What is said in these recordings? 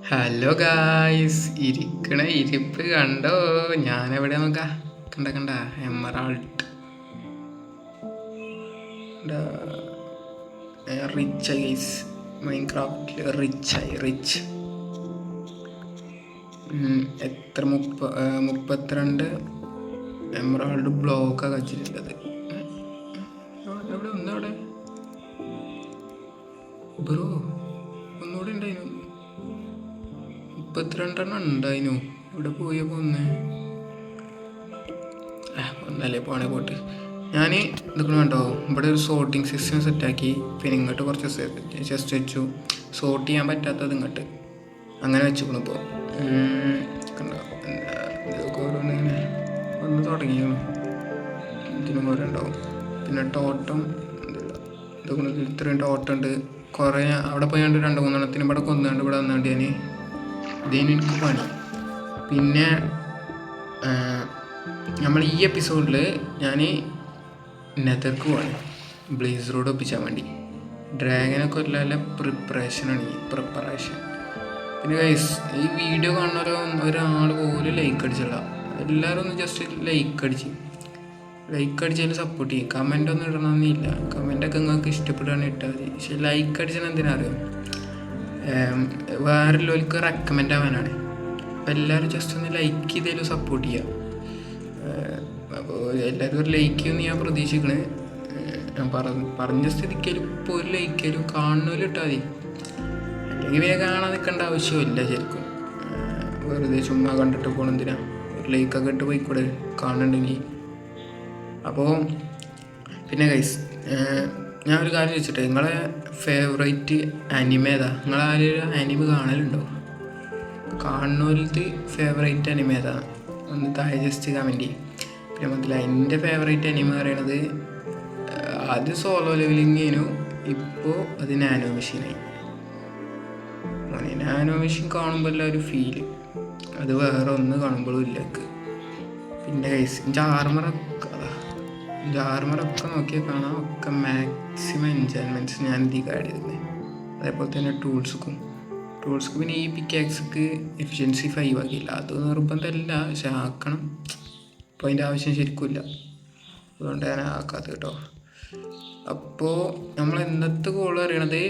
Hello guys, ഇരിക്കണ ഇരിപ്പ് കണ്ടോ? ഞാനെവിടെ നോക്കാ? കണ്ട എമറാൾഡ് റിച്ച് ഗൈസ്. മൈൻക്രാഫ്റ്റിൽ റിച്ച് എത്ര 32 എമറാൾഡ് ബ്ലോക്കാണ് വെച്ചിട്ടുള്ളത്. എവിടെ ഒന്നവിടെ ബ്രോ ഒന്നുകൂടെ ഉണ്ടായിരുന്നു. 32 ഉണ്ടായിരുന്നു. ഇവിടെ പോയപ്പോ ഒന്നല്ലേ പോണേ പോട്ട്. ഞാൻ ഇതൊക്കെ കണ്ടോ, ഇവിടെ ഒരു സോർട്ടിങ് സിസ്റ്റം സെറ്റാക്കി. പിന്നെ ഇങ്ങോട്ട് കുറച്ച് ജസ്റ്റ് വെച്ചു. സോർട്ട് ചെയ്യാൻ പറ്റാത്തത് ഇങ്ങോട്ട് അങ്ങനെ വെച്ചുക്കണം. ഇപ്പോൾ കണ്ടോ, ഇതൊക്കെ ഓരോന്നിങ്ങനെ ഒന്ന് തുടങ്ങിയാണ്. ഇതിനും കുറേ ഉണ്ടാവും. പിന്നെ ടോട്ടം ഇതൊക്കെ ഇത്രയും ടോട്ടം ഉണ്ട്. കുറേ അവിടെ പോയാണ്ട് 2-3 ഇവിടെ കൊന്നാണ്ട് ഇവിടെ വന്നാണ്ട് ഞാൻ ഇതിന് എനിക്ക് പണി. പിന്നെ നമ്മൾ ഈ എപ്പിസോഡിൽ ഞാൻ നെതർക്ക് പോവാണ് ബ്ലേസ് റോഡ് ഒപ്പിച്ചാൻ വേണ്ടി. ഡ്രാഗനെ കൊല്ലാനുള്ള പ്രിപ്പറേഷൻ. പിന്നെ ഗൈസ്, ഈ വീഡിയോ കാണുന്ന ഒരാൾ പോലും ലൈക്ക് അടിച്ചില്ല. എല്ലാവരും ഒന്ന് ജസ്റ്റ് ലൈക്ക് അടിച്ചതിന് സപ്പോർട്ട് ചെയ്യും. കമൻ്റ് ഒന്നും ഇടണമെന്നില്ല. കമൻ്റൊക്കെ നിങ്ങൾക്ക് ഇഷ്ടപ്പെടുകയാണെങ്കിൽ ഇട്ടാൽ മതി. പക്ഷെ ലൈക്ക് അടിച്ചാൽ എന്തിനാ അറിയാം, വേറെല്ലോർക്ക് റെക്കമെൻഡ് ആവാനാണ്. അപ്പോൾ എല്ലാവരും ജസ്റ്റ് ഒന്ന് ലൈക്ക് ചെയ്തതിലും സപ്പോർട്ട് ചെയ്യുക. അപ്പോൾ എല്ലാവരും ഒരു ലൈക്ക് ചെയ്യുമെന്ന് ഞാൻ പ്രതീക്ഷിക്കണേ. ഞാൻ പറഞ്ഞ സ്ഥിതിക്കലും ഇപ്പോൾ ഒരു ലൈക്കലും കാണുന്നതിലും ഇട്ടാൽ മതി. അല്ലെങ്കിൽ വേഗം കാണാൻ നിൽക്കേണ്ട ആവശ്യമില്ല ശരിക്കും. വെറുതെ ചുമ്മാ കണ്ടിട്ട് പോകണമെന്തിനാ? ഒരു ലൈക്കൊക്കെ ഇട്ട് പോയിക്കൂടെ കാണുന്നുണ്ടെങ്കിൽ. അപ്പോൾ പിന്നെ ഗൈസ്, ഞാൻ ഒരു കാര്യം ചോദിച്ചിട്ട്, നിങ്ങളെ ഫേവറേറ്റ് അനിമ ഏതാ? നിങ്ങളാരും അനിമ കാണലുണ്ടോ? കാണുന്നവർക്ക് ഫേവറേറ്റ് അനിമ ഏതാ? ഒന്ന് താഴെ ജസ്റ്റ് കമൻറ്റ് ചെയ്യും. പിന്നെ മനസ്സിലായി, എൻ്റെ ഫേവറേറ്റ് അനിമ പറയണത് ആദ്യം സോളോ ലെവലിങ്ങേനു, ഇപ്പോൾ അത് നാനോ മെഷീനായി. നാനോ മെഷീൻ കാണുമ്പോൾ എല്ലാവരും ഫീല് അത് വേറെ ഒന്ന് കാണുമ്പോഴും ഇല്ല. പിന്നെ ഗൈസ്, എൻ്റെ ആർമറൊക്കെ നോക്കിയാൽ കാണാം. ഒക്കെ മാക്സിമം എൻജോയ്മെൻറ്റ്സ് ഞാൻ ഇതിൽ ആഡ് ചെയ്തിരുന്നത്. അതേപോലെ തന്നെ ടൂൾസ്ക്ക് പിന്നെ ഈ പിക്കാക്സ്ക്ക് എഫിഷ്യൻസി 5 ആക്കിയില്ല. അത് നിർബന്ധമല്ല, പക്ഷെ ആക്കണം. അപ്പോൾ അതിൻ്റെ ആവശ്യം ശരിക്കുമില്ല, അതുകൊണ്ട് ഞാൻ ആക്കാത്തത് കേട്ടോ. അപ്പോൾ നമ്മൾ ഇന്നത്തെ ഗോൾ അറിയണത്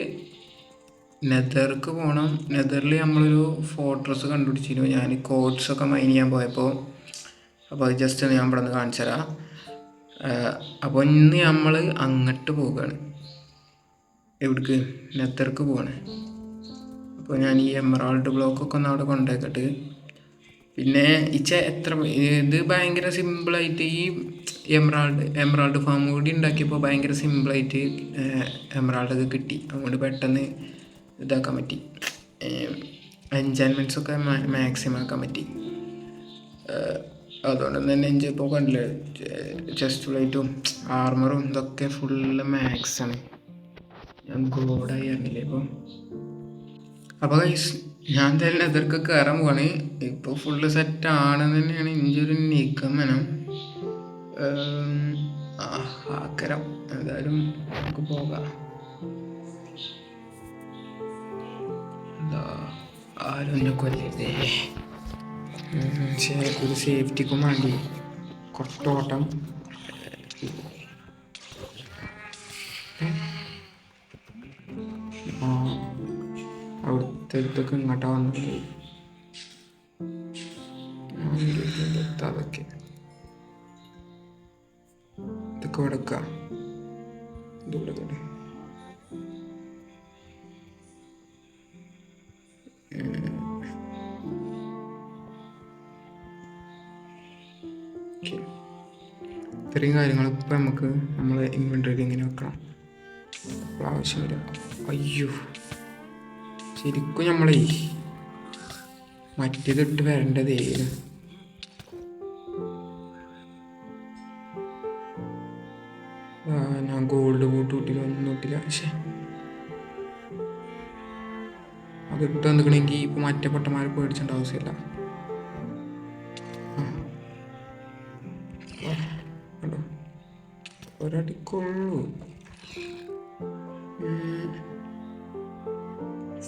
നെതർക്ക് പോകണം. നെതറിൽ നമ്മളൊരു ഫോർട്രസ് കണ്ടുപിടിച്ചിരുന്നു ഞാൻ കോഡ്സൊക്കെ മൈൻ ചെയ്യാൻ പോയപ്പോൾ. അപ്പോൾ അത് ജസ്റ്റ് ഞാൻ ഇവിടെ നിന്ന് കാണിച്ചു തരാം. അപ്പോൾ ഇന്ന് നമ്മൾ അങ്ങോട്ട് പോവുകയാണ്. എവിടേക്ക്? നെതർക്ക് പോവാണ്. അപ്പോൾ ഞാൻ ഈ എമറാൾഡ് ബ്ലോക്കൊക്കെ ഒന്ന് അവിടെ കൊണ്ടുപോയിക്കട്ട്. പിന്നെ ഇത് ഭയങ്കര സിമ്പിളായിട്ട് ഈ എമറാൾഡ് ഫാം കൂടി ഉണ്ടാക്കിയപ്പോൾ ഭയങ്കര സിമ്പിളായിട്ട് എമറാൾഡൊക്കെ കിട്ടി. അതുകൊണ്ട് പെട്ടെന്ന് ഇതാക്കാൻ പറ്റി. എൻജോയ്മെൻറ്റ്സൊക്കെ മാക്സിമം ആക്കാൻ പറ്റി. അതുകൊണ്ട് തന്നെ ഇപ്പോൾ കണ്ടില്ലേ, ചെസ്റ്റ് പ്ലേറ്റും ആർമറും ഇതൊക്കെ ഫുള്ള് മാക്സാണ്. ഞാൻ ഗോഡായി അറിഞ്ഞില്ലേ ഇപ്പോൾ. അപ്പോൾ ഗൈസ്, ഞാൻ തന്നെ എതിർക്ക് കയറാൻ പോവാണ്. ഇപ്പോൾ ഫുള്ള് സെറ്റാണെന്ന് തന്നെയാണ് എൻ്റെ ഒരു നിഗമനം. ആക്കരം എന്തായാലും നമുക്ക് പോകാം. ആരും എന്നെ കൊല്ലരുതേ. ഒരു സേഫ്റ്റിക്കും വേണ്ടി കുറച്ചോട്ടം. അവിടുത്തെ ഇങ്ങോട്ടാ വന്നത്. അതൊക്കെ ഇതൊക്കെ എടുക്കാം. ഇതുകൂടെ ഇത്രയും കാര്യങ്ങൾ ഇപ്പം നമുക്ക് നമ്മളെ ഇൻവെൻ്ററിയിൽ ഇങ്ങനെ വെക്കണം. ആവശ്യമില്ല. അയ്യോ, ശരിക്കും നമ്മളെ മറ്റേതിട്ട് വരേണ്ടതേ. ഞാൻ ഗോൾഡ് ബൂട്ട് ഒന്നും ഇട്ടില്ല. പക്ഷേ അത് ഇട്ട് വന്നിക്കണമെങ്കിൽ ഇപ്പം മറ്റേ പൊട്ടന്മാരെ പേടിച്ചേണ്ട ആവശ്യമില്ല. കണ്ടോ, ഒരടിക്കുള്ളൂ.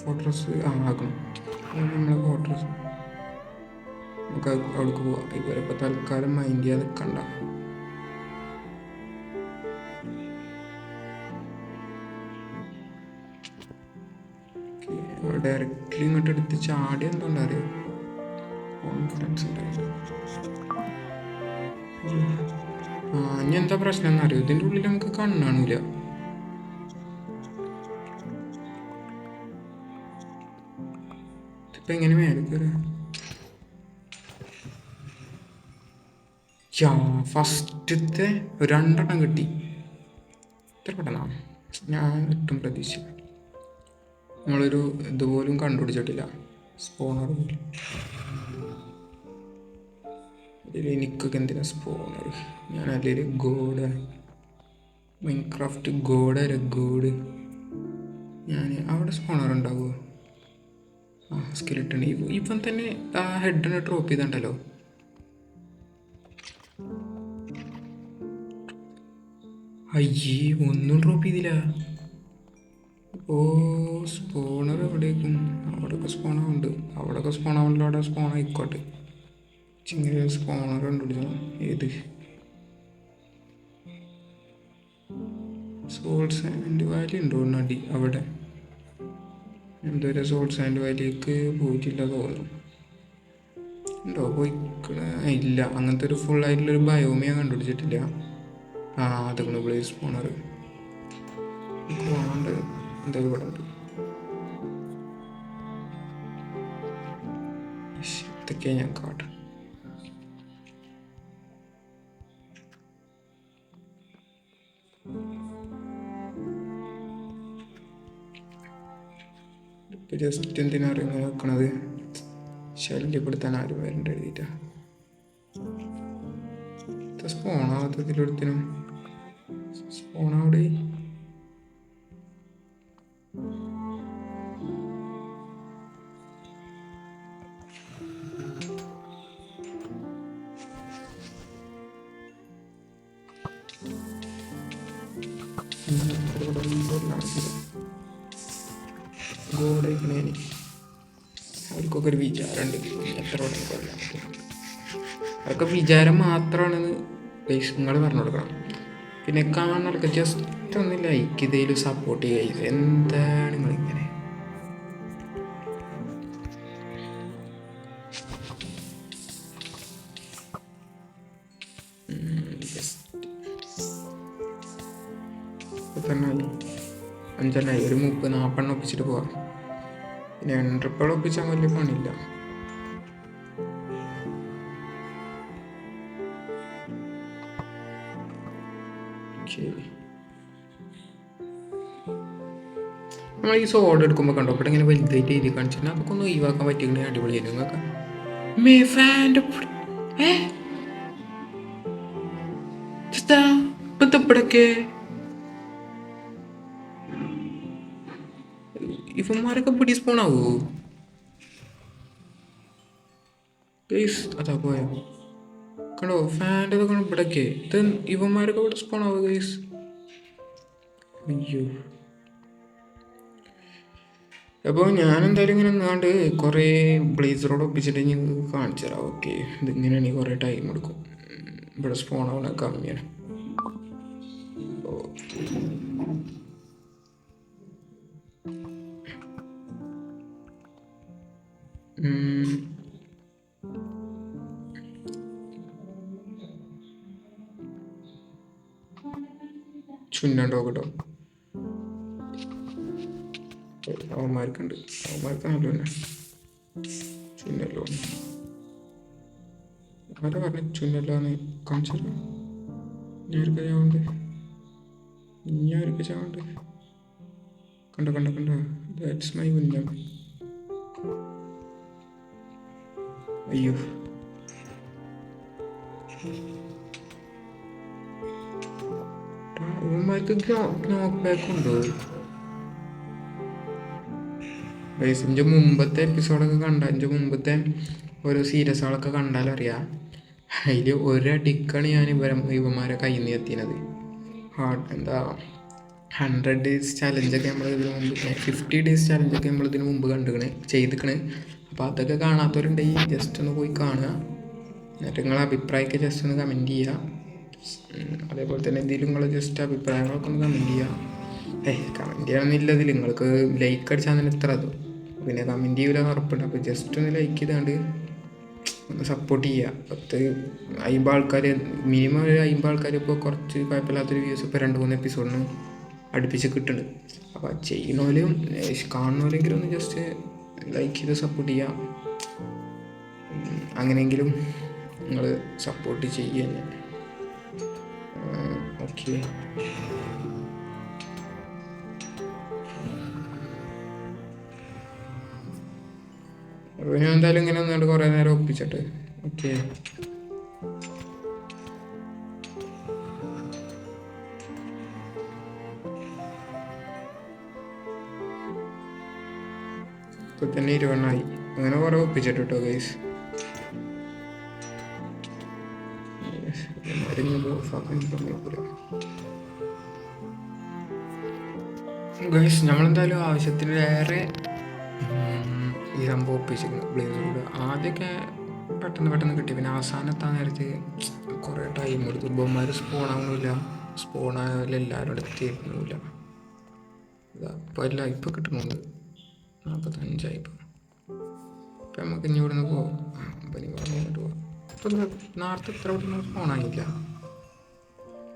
ഫോട്ടോസ് ആകണം. നമ്മളെ ക്വാർട്ടേഴ്സ് നമുക്ക് അവിടേക്ക് പോവാം. ഇവരെ ഇപ്പോൾ തൽക്കാലം മൈൻഡ് ചെയ്യാതെ നിൽക്കണ്ട. ഡയറക്റ്റ്ലി ഇങ്ങോട്ട് എടുത്ത് ചാടി എന്തുകൊണ്ടാ അറിയോ, കോൺഫിഡൻസ് ഉണ്ടായിരുന്നു. ഇനി എന്താ പ്രശ്നം എന്നറിയോ, ഇതിൻ്റെ ഉള്ളിൽ നമുക്ക് കണ്ണാണൂല. ഇതിപ്പോൾ എങ്ങനെ മേലെ കയറുക? ഫസ്റ്റത്തെ 2 കിട്ടി. ഇത്ര പെട്ടെന്നാ, ഞാൻ ഒട്ടും പ്രതീക്ഷിച്ചില്ല. നമ്മളൊരു ഇതുപോലും കണ്ടുപിടിച്ചിട്ടില്ല, സ്പോണർ പോലും. അതിൽ എനിക്കൊക്കെ എന്തിനാ സ്പോണർ? ഞാൻ അതിൽ ഗോഡാണ്, മൈൻക്രാഫ്റ്റ് ഗോഡാണ്, ഗോഡ്. ഞാൻ അവിടെ സ്പോണർ ഉണ്ടാവുമോ? സ്കെലിട്ടൺ ഇപ്പം തന്നെ ആ ഹെഡിനെ ഡ്രോപ്പ് ചെയ്തിട്ടുണ്ടല്ലോ. അയ്യേ, ഒന്നും ഡ്രോപ്പ് ചെയ്തില്ല. സ്പോണർ എവിടേക്കും? അവിടെയൊക്കെ സ്പോണുണ്ട്, അവിടെയൊക്കെ സ്പോണാവുണ്ടല്ലോ. അവിടെ സ്പോൺ ആയിക്കോട്ടെ. ചിങ്ങനെ സ്പോണർ കണ്ടുപിടിച്ചോ. ഏത് സോൾ സാൻഡ് വാലി ഉണ്ടോ നടി? അവിടെ എന്തുവരെ സോൾ സാൻഡ് വാലിക്ക് പോയിട്ടില്ല തോന്നുന്നു. ഉണ്ടോ? ഇല്ല, അങ്ങനത്തെ ഒരു ഫുൾ ആയിട്ടുള്ളൊരു ബയോമി ഞാൻ കണ്ടുപിടിച്ചിട്ടില്ല. അതൊക്കെ ബ്ലേസ് സ്പോണർ പോകാണ്ട് എന്തായാലും ഇവിടെ ഉണ്ട്. ഇതൊക്കെ ഞാൻ കാട്ടും. ഇപ്പം ജസ്റ്റ് എന്തിനാ അറിയുന്ന നോക്കണത്, ശല്യപ്പെടുത്താൻ ആരും വരണ്ട എഴുതിയിട്ടാ. സ്പോണാവാത്തതിലൊരുത്തിനും സ്പോണവിടെ. ഗോഡേക്കണേന് അവർക്കൊക്കെ ഒരു വിചാരമുണ്ട്, എത്ര ഉടനെ കൊല്ലാൻ പറ്റും. അതൊക്കെ വിചാരം മാത്രമാണെന്ന് നിങ്ങൾ പറഞ്ഞു കൊടുക്കണം. പിന്നെ കാണാനൊക്കെ ജസ്റ്റ് ഒന്ന് ലൈക്ക് ചെയ്തതിൽ സപ്പോർട്ട് ചെയ്യുക. എന്താണ് നിങ്ങളിങ്ങനെ? തന്നെ 5 ഒരു 30-40 ഒപ്പിച്ചിട്ട് പോവാം. പിന്നെ 100 ഒപ്പിച്ചാൽ വലിയ പണിയില്ല. നമ്മൾ ഈ സോഡ് എടുക്കുമ്പോൾ കണ്ടോ ഇവിടെ ഇങ്ങനെ വലുതായിട്ട് എഴുതി കാണിച്ചിട്ടുണ്ട്. അതൊക്കെ ഒന്ന് ഒഴിവാക്കാൻ പറ്റിയിട്ടുണ്ടെങ്കിൽ അടിപൊളിയായിരുന്നു. നിങ്ങൾക്ക് ഇവിടൊക്കെ ഇവന്മാരൊക്കെ പിടി സ്പോണാവോ? അതാ പോയോ കണ്ടോ, ഫാൻ്റെ ഇതൊക്കെ ഇവിടൊക്കെ. ഇത് ഇവന്മാരൊക്കെ ഇവിടെ സ്പോണാവോ ഗൈസ്? അയ്യോ. അപ്പോൾ ഞാനെന്തായാലും ഇങ്ങനെ ഒന്നാണ്ട് കുറേ ബ്ലേസറോട് ഒപ്പിച്ചിട്ട് നിങ്ങൾക്ക് കാണിച്ചു തരാം. ഓക്കെ, ഇതിങ്ങനെയാണെങ്കിൽ കുറേ ടൈം എടുക്കും. ഇവിടെ സ്പോൺ ആവണ കമ്മിയാണ്. ചുന്നുണ്ടോ കേട്ടോ, അവന്മാർക്കുണ്ട്. അവന്മാർക്കാണല്ലോ തന്നെ ചുന്നല്ലോ. ആരാ പറഞ്ഞ ചുന്നല്ലാന്ന്? കാണിച്ചല്ലോ. ഞാനൊരു ചാവുണ്ട്, ഞാനൊരു ചാവുണ്ട്. കണ്ടോ കണ്ടോ കണ്ടോ, ദാറ്റ്സ് മൈ കുഞ്ഞം. അയ്യോ, അവന്മാർക്ക് നോക്ക് ബാക്ക് ഉണ്ടോ? എൻ്റെ മുമ്പത്തെ എപ്പിസോഡൊക്കെ കണ്ട, എൻ്റെ മുമ്പത്തെ ഓരോ സീരീസുകളൊക്കെ കണ്ടാലറിയാം, അതിൽ ഒരടിക്കാണ് ഞാൻ ഇവന്മാരെ കയ്യിൽ നിന്ന് എത്തിയത്. എന്താ 100 days ചലഞ്ചൊക്കെ നമ്മൾ ഇതിന് മുമ്പ്, 50 days ചലഞ്ചൊക്കെ നമ്മൾ ഇതിന് മുമ്പ് ചെയ്തിക്കണ്. അപ്പോൾ അതൊക്കെ കാണാത്തവരുണ്ടെങ്കിൽ ജസ്റ്റ് ഒന്ന് പോയി കാണുക. എന്നിട്ട് നിങ്ങളെ അഭിപ്രായമൊക്കെ ജസ്റ്റ് ഒന്ന് കമൻറ്റ് ചെയ്യുക. അതേപോലെ തന്നെ എന്തെങ്കിലും നിങ്ങൾ ജസ്റ്റ് അഭിപ്രായങ്ങളൊക്കെ ഒന്ന് കമൻറ്റ് ചെയ്യുക. കമൻറ്റ് ചെയ്യണമെന്നില്ല, ഇതിൽ നിങ്ങൾക്ക് ലൈക്ക് അടിച്ചാൽ തന്നെ ഇത്ര അതും പിന്നെ കമൻറ്റ് ചെയ്യില്ലെന്ന് ഉറപ്പുണ്ട്. അപ്പോൾ ജസ്റ്റ് ഒന്ന് ലൈക്ക് ചെയ്താണ്ട് ഒന്ന് സപ്പോർട്ട് ചെയ്യുക. 50 ആൾക്കാർ, മിനിമം ഒരു 50 ആൾക്കാർ ഇപ്പോൾ കുറച്ച് കുഴപ്പമില്ലാത്തൊരു വ്യൂസ് ഇപ്പോൾ 2-3 എപ്പിസോഡിന് അടുപ്പിച്ച് കിട്ടുന്നുണ്ട്. അപ്പോൾ ചെയ്യുന്നവരും കാണുന്നവരെങ്കിലും ഒന്ന് ജസ്റ്റ് ലൈക്ക് ചെയ്ത് സപ്പോർട്ട് ചെയ്യുക. അങ്ങനെയെങ്കിലും നിങ്ങൾ സപ്പോർട്ട് ചെയ്യുക. ഞാൻ ഓക്കെ. അപ്പോൾ ഞാൻ എന്തായാലും ഇങ്ങനെ ഒന്നുകൊണ്ട് കുറേ നേരം ഒപ്പിച്ചിട്ട് ഓക്കെ. ഇപ്പോൾ തന്നെ 20 അങ്ങനെ കുറേ ഒപ്പിച്ചിട്ട് കേട്ടോ ഗൈസ്. ഗൈസ് നമ്മളെന്തായാലും ആവശ്യത്തിലേറെ ഈ സംഭവം ഒപ്പിച്ചിരിക്കുന്നു ബ്ലേസറോട്. ആദ്യമൊക്കെ പെട്ടെന്ന് കിട്ടി, പിന്നെ അവസാനത്താൻ നേരത്ത് കുറേ ടൈം എടുത്തു. ഇവന്മാർ സ്പോണാവുന്നില്ല, സ്പോണായാലും എല്ലാവരും എത്തിയിരുന്നില്ല. അപ്പോൾ എല്ലാം ഇപ്പോൾ കിട്ടുന്നുണ്ട്. 45 ഇപ്പം നമുക്ക് ഇനി ഇവിടെ നിന്ന് പോകാം. പനി പറഞ്ഞിട്ട് പോവാം. ഇപ്പം നേരത്തെ ഇത്ര ഇവിടെ നിന്ന് സ്പോണായില്ല,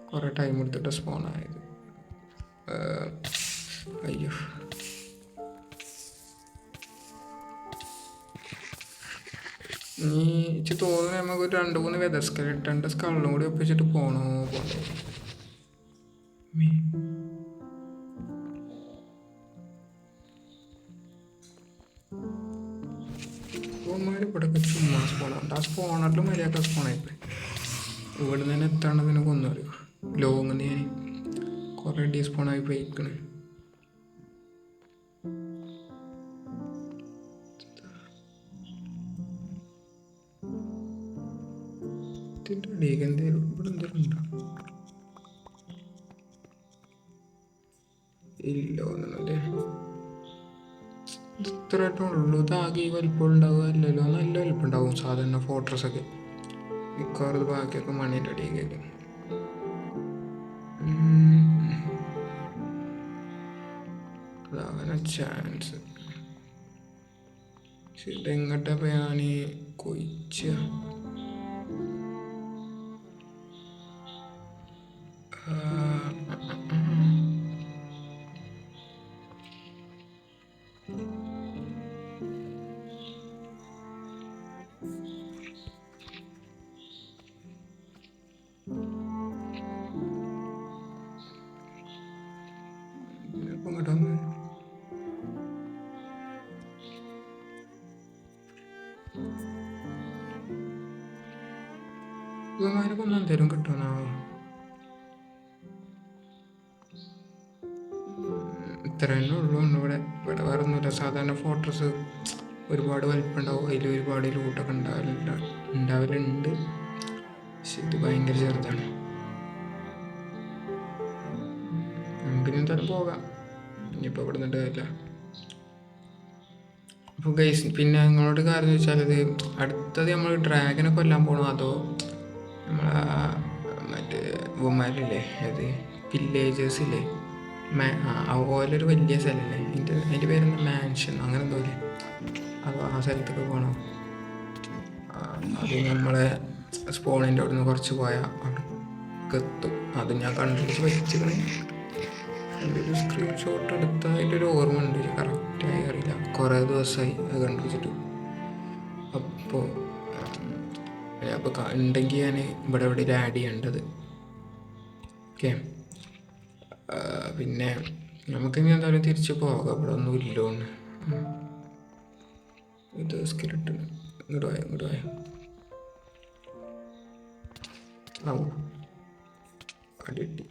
കുറേ ടൈം എടുത്തിട്ട് സ്പോണായത്. അയ്യോ, എനിക്ക് തോന്നുന്നു നമുക്ക് 2-3 വെതർ സ്കെലട്ടൻ്റെ സ്കള്ളും കൂടി ഒപ്പിച്ചിട്ട് പോണോ പോലെ. ഇവിടെയൊക്കെ ചുമ്മാ സ്പോണുണ്ട്. ആ സ്പോണറിലും മര്യാദ സ്പോണായിപ്പോയി. ഇവിടെ നിന്ന് തന്നെ എത്താണ്ടതിനെ കൊന്നറിയോ ലോങ് ഞാൻ കുറേ ഡീസ്പോണായി പോയിക്കണ്. ഇതിൻ്റെ അടിയൊക്കെ എന്തേലും ഇവിടെ എന്തെങ്കിലും ഉണ്ടോ? ഇല്ല ഒന്നല്ലേ, ഇത്രയായിട്ടുള്ളൂ. ഇതാകെ ഈ വലിപ്പം ഉണ്ടാവുക അല്ലല്ലോ, നല്ല വലിപ്പം ഉണ്ടാവും സാധാരണ ഫോട്ടോസൊക്കെ. മിക്കവാറും ബാക്കിയൊക്കെ മണീൻ്റെ അടിയൊക്കെ. അതാകാൻ ചാൻസ്. പക്ഷെ ഇതെങ്ങോട്ടപ്പോൾ ഞാൻ കൊയിച്ച ഇങ്ങോട്ടൊന്ന് ഇവന്മാർക്കൊന്നും എന്തേലും കിട്ടുമെന്നാവോ? ഇത്ര തന്നെ ഉള്ളൂ. ഇവിടെ വേറെ ഒന്നുമില്ല. സാധാരണ ഫോട്ടോസ് ഒരുപാട് വലിപ്പമുണ്ടാവും, അതിൽ ഒരുപാട് ലൂട്ടൊക്കെ ഉണ്ടാവലുണ്ട്. പക്ഷെ ഇത് ഭയങ്കര ചെറുതാണ്. നമുക്കിനി എന്തായാലും പോകാം, ഇനിയിപ്പോൾ ഇവിടെ നിന്നിട്ട് കാര്യമില്ല. അപ്പോൾ ഗൈസ് പിന്നെ നിങ്ങളോട് കാര്യം എന്ന് വെച്ചാൽ, ഇത് അടുത്തത് നമ്മൾ ഡ്രാഗനെ കൊല്ലാൻ പോകണോ അതോ നമ്മളെ മറ്റേ വുമാരില്ലേ, അത് വില്ലേജേഴ്സില്ലേ, ഓലൊരു വലിയ സ്ഥലമല്ലേ, അതിൻ്റെ പേരെന്താ, മാൻഷൻ അങ്ങനെ എന്തോ ഇല്ലേ, അപ്പോൾ ആ സ്ഥലത്തൊക്കെ പോകണോ? അത് നമ്മളെ സ്പോണിൻ്റെ അവിടെ നിന്ന് കുറച്ച് പോയാൽ അവിടെ എത്തും. അത് ഞാൻ കണ്ടുപിടിച്ച് വെച്ചിക്കണേ. എൻ്റെ ഒരു സ്ക്രീൻഷോട്ട് എടുത്തതിൻ്റെ ഒരു ഓർമ്മ ഉണ്ട്, കറക്റ്റായി അറിയില്ല, കുറേ ദിവസമായി അത് കണ്ടുപിടിച്ചിട്ട്. അപ്പോൾ ഉണ്ടെങ്കിൽ ഞാൻ ഇവിടെ എവിടെയും ആഡ് ചെയ്യേണ്ടത്. ഓക്കെ, പിന്നെ നമുക്കിനി എന്തായാലും തിരിച്ച് പോകാം, ഇവിടെ ഒന്നും ഇല്ലോന്ന്. ഇത് സ്കെലട്ടൺ ഇങ്ങോട്ട് പോയോ ആവോ അടിട്ടി.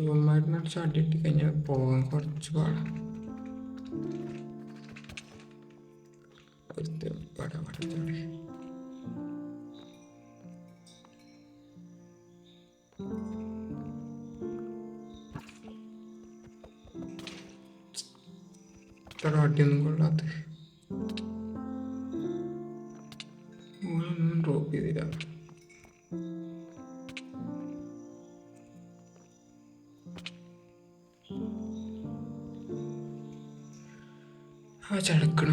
ഇവന്മാരിനടിച്ച് അടിട്ടി കഴിഞ്ഞാൽ പോകാൻ കുറച്ച് പാടാണ്. ഇത്ര അടിയൊന്നും കൊള്ളാത്ത ഒന്നും ഡ്രോപ്പ് ചെയ്തില്ല. ചടക്കണു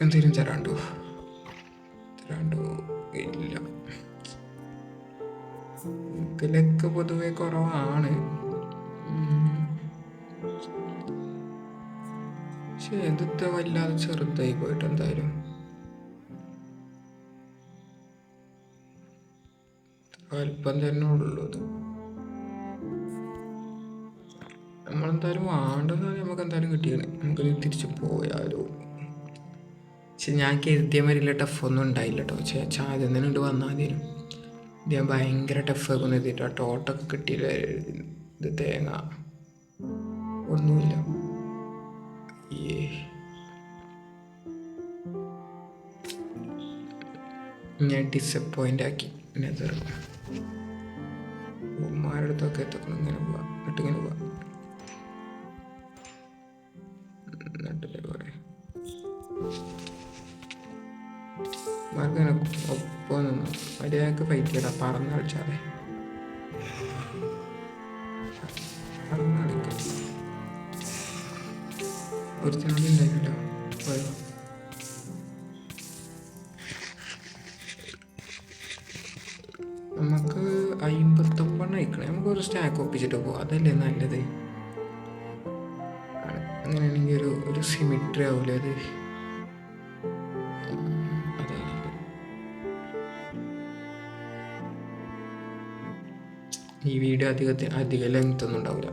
എന്തേലും തരാണ്ടോ ഇല്ല. ഇതിലൊക്കെ പൊതുവെ കുറവാണ്. പക്ഷെ ഇതൊക്കെ വല്ലാതെ ചെറുതായി പോയിട്ട് എന്തായാലും അല്പം തന്നെ ഉള്ളത്. നമ്മളെന്തായാലും വേണ്ടത് നമുക്ക് എന്തായാലും കിട്ടിയാണ്. നമുക്ക് തിരിച്ച് പോയാലോ. പക്ഷെ ഞാൻ കരുതിയ മാതിരില്ല ടഫൊന്നും ഉണ്ടായില്ല കേട്ടോ. പക്ഷേ ആദ്യം തന്നെ ഇങ്ങോട്ട് വന്നാൽ മതിയും. ഇത് ഞാൻ ഭയങ്കര ടഫാക്കുന്നു എഴുതിയിട്ടോ. ടോട്ടൊക്കെ കിട്ടിയില്ല. ഇത് തേങ്ങ ഒന്നുമില്ല. ഞാൻ ഡിസപ്പോയിൻ്റ് ആക്കി. നെതർ ഉമ്മാരടുത്തൊക്കെ എത്തക്കണം. ഇങ്ങനെ പോവാ, എന്നിട്ടിങ്ങനെ പോവാ. എന്നിട്ടില്ലേ പോരെ മാർക്കിങ്ങനെ ഒപ്പം നിന്നു. മര്യാദക്ക് ഫൈറ്റ് ചെയ്യണം. പറന്ന് കളിച്ചാതെ പറന്ന് കളിക്കാം. ഒരു ചാടി ഉണ്ടായില്ലോ. പോയോ നമുക്ക് 59 അയക്കണേ. നമുക്കൊരു സ്റ്റാക്ക് ഒപ്പിച്ചിട്ട് പോവാം. അതല്ലേ നല്ലത്. അങ്ങനെയാണെങ്കിൽ ഒരു സിമിട്രി ആവൂലേ അത്. ഈ വീഡിയോ അധികം ലെങ്ത് ഒന്നും ഉണ്ടാവില്ല.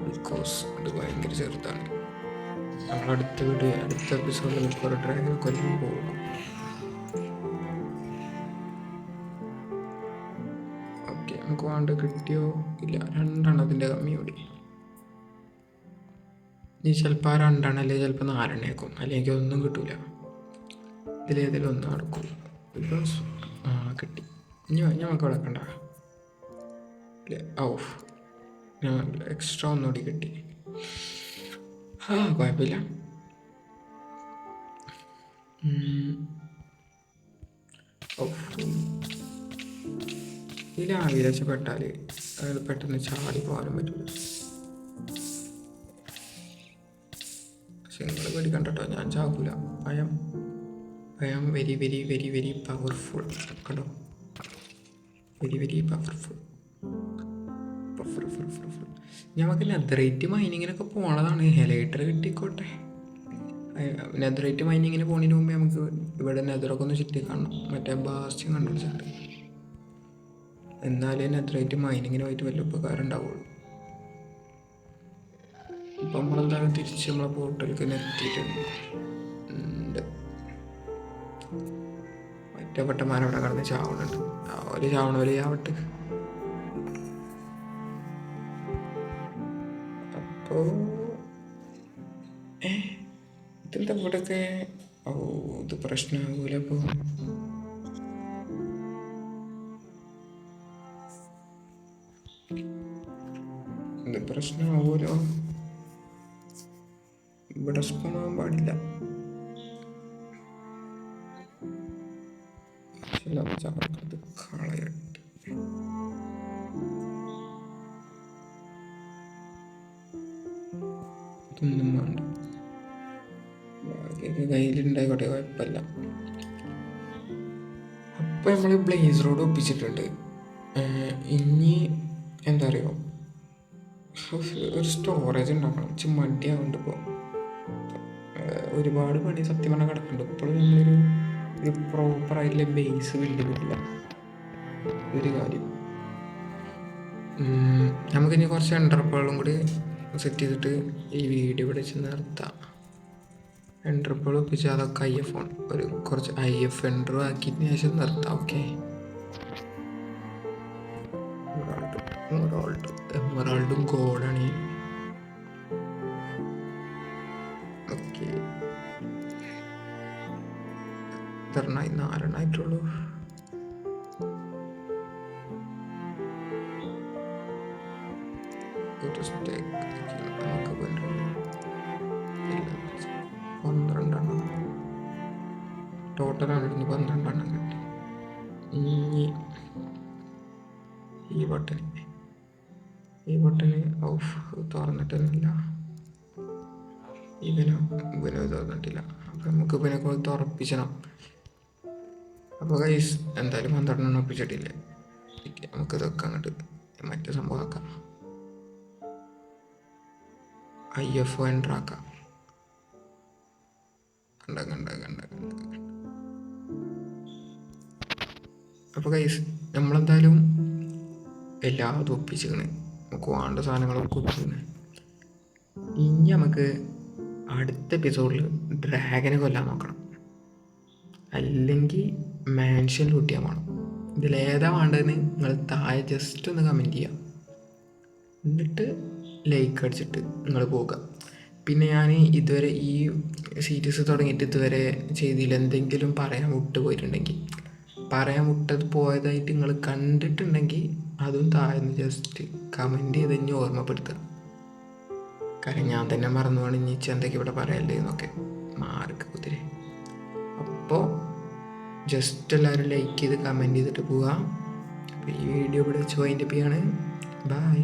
ബിക്കോസ് ഇത് ഭയങ്കര ചെറുതാണ്. അടുത്ത എപ്പിസോഡിൽ കുറേ ഡ്രാഗനെ കൊല്ലാൻ പോകും. ഓക്കെ, നമുക്ക് വേണ്ട കിട്ടിയോ ഇല്ല. 2 അതിൻ്റെ കമ്മിയോടി. ഇനി ചിലപ്പോൾ ആ 2 അല്ലെങ്കിൽ ചിലപ്പോൾ 4 ആക്കും. അല്ലെങ്കിൽ ഒന്നും കിട്ടൂല. ഇതിലേതെങ്കിലും ഒന്നും നടക്കും. ബിക്കോസ് കിട്ടി. ഇനി നമുക്ക് വിളക്കണ്ട. ഞാൻ എക്സ്ട്രാ ഒന്നുകൂടി കിട്ടി. കുഴപ്പമില്ല. ഇതിൽ ആവിരക്ഷപ്പെട്ടാൽ പെട്ടെന്ന് ചാടി പോകാനും പറ്റില്ല. പക്ഷെ നിങ്ങൾ പേടിക്കണ്ട കേട്ടോ, ഞാൻ ചാകൂല. I am very very very very powerful. കണ്ടോ, വെരി വെരി പവർഫുൾ. നമുക്ക് നെതറൈറ്റ് മൈനിങ്ങിനൊക്കെ പോണതാണ്. ഹെലൈറ്റർ കിട്ടിക്കോട്ടെ. നെതറൈറ്റ് മൈനിങ്ങിന് പോണതിന് മുമ്പേ നമുക്ക് ഇവിടെ നെതറൊക്കെ ഒന്ന് ചുറ്റി കാണണം. മറ്റേ ബാസ്റ്റിയം കണ്ടുപിടിച്ചിട്ട് എന്നാലേ നെതറൈറ്റ് മൈനിങ്ങിന് പോയിട്ട് വലിയ ഉപകാരം ഉണ്ടാവുള്ളൂ. ഇപ്പം നമ്മളെന്തായാലും തിരിച്ച് നമ്മളെ പോർട്ടലിലേക്ക് എത്തിയിട്ടുണ്ട്. ഒറ്റപ്പെട്ടമാരവിടെ കിടന്ന് ചാവണുണ്ട്. ഒരു ചാവണ ആവട്ടെ. അപ്പോ ഇതെന്താ ഇവിടെയൊക്കെ ഇത് പ്രശ്നമാകൂല. അപ്പോൾ ഇത് പ്രശ്നമാകൂലോ. ഇവിടെ സ്പൂണാകാൻ പാടില്ല. അത് കളയട്ടെ. ഇതൊന്നും വേണ്ട. ബാക്കിയൊക്കെ കയ്യിലുണ്ടായിക്കോട്ടെ, കുഴപ്പമില്ല. അപ്പം നമ്മൾ ബ്ലേസ് റോഡ് ഒപ്പിച്ചിട്ടുണ്ട്. ഇനി എന്താ പറയുക, ഒരു സ്റ്റോറേജ് ഉണ്ടാക്കണം. മടിയാവുന്നുണ്ട്. ഇപ്പോൾ ഒരുപാട് പണി സത്യം പറഞ്ഞാൽ കിടക്കുന്നുണ്ട്. ഇപ്പോഴും നമ്മളൊരു പ്രോപ്പറായിട്ടുള്ള ബേസ് ബിൽഡ് ചെയ്തിട്ടില്ല. ഒരു കാര്യം, നമുക്കിനി കുറച്ച് എൻട്രപ്പുകളും കൂടി സെറ്റ് ചെയ്തിട്ട് ഈ വീഡിയോ ഇവിടെ വെച്ച് നിർത്താം. എൻട്രപ്പുകൾ ഒപ്പിച്ച് അതൊക്കെ കുറച്ച് IF എൻട്രോ ആക്കിയതിന് ശേഷം നിർത്താം. ഓക്കെ, എമറാൾഡും ഗോൾഡാണ്. ഓക്കെ, 4 ആയിട്ടുള്ളൂ. ഒരു സ്റ്റേക്ക് നമുക്ക് വേണ്ടിയിട്ടുണ്ട് 12 ടോട്ടലാണ് ഇടുന്നത്. 12 കിട്ടി. ഇനി ഈ ബട്ടൺ ഓഫ് തുറന്നിട്ടില്ല. ഇവനോ തുറന്നിട്ടില്ല. അപ്പം നമുക്ക് ഇവനെ കൊണ്ട് തുറപ്പിച്ചണം. അപ്പോൾ ഗൈസ് എന്തായാലും 12 ഒപ്പിച്ചിട്ടില്ലേ, നമുക്ക് ഇതൊക്കെ അങ്ങോട്ട് മറ്റേ സംഭവം ആക്കാം. IFO എൻ്റർ ആക്കാം. കണ്ട. അപ്പോൾ ഗൈസ് നമ്മളെന്തായാലും എല്ലാതും ഒപ്പിച്ചിരിക്കണേ. നമുക്ക് വേണ്ട സാധനങ്ങളൊക്കെ ഒപ്പിച്ചിരിക്കണേ. ഇനി നമുക്ക് അടുത്ത എപ്പിസോഡിൽ ഡ്രാഗനെ കൊല്ലാൻ നോക്കണം, അല്ലെങ്കിൽ മാൻഷൻ ലൂട്ട് ചെയ്യാൻ വേണം. ഇതിലേതാ വേണ്ടതെന്ന് നിങ്ങൾ താഴെ ജസ്റ്റ് ഒന്ന് കമൻറ്റ് ചെയ്യുക. എന്നിട്ട് ലൈക്ക് അടിച്ചിട്ട് നിങ്ങൾ പോകുക. പിന്നെ ഞാൻ ഇതുവരെ ഈ സീരീസ് തുടങ്ങിയിട്ട് ഇതുവരെ ചെയ്തില്ല. എന്തെങ്കിലും പറയാൻ പോയതായിട്ട് നിങ്ങൾ കണ്ടിട്ടുണ്ടെങ്കിൽ അതും താഴെ ജസ്റ്റ് കമൻറ്റ് ചെയ്ത് ഇനി ഓർമ്മപ്പെടുത്തുക. കാരണം ഞാൻ തന്നെ മറന്നു പോകണം ഇനി എന്തൊക്കെ ഇവിടെ പറയല്ലേ എന്നൊക്കെ മാർക്ക് കുതിരെ. അപ്പോൾ ജസ്റ്റ് എല്ലാവരും ലൈക്ക് ചെയ്ത് കമൻറ്റ് ചെയ്തിട്ട് പോവാം. അപ്പോൾ ഈ വീഡിയോ ഇവിടെ വെച്ച് വൈൻഡപ്പ് ചെയ്യാണ്. ബൈ.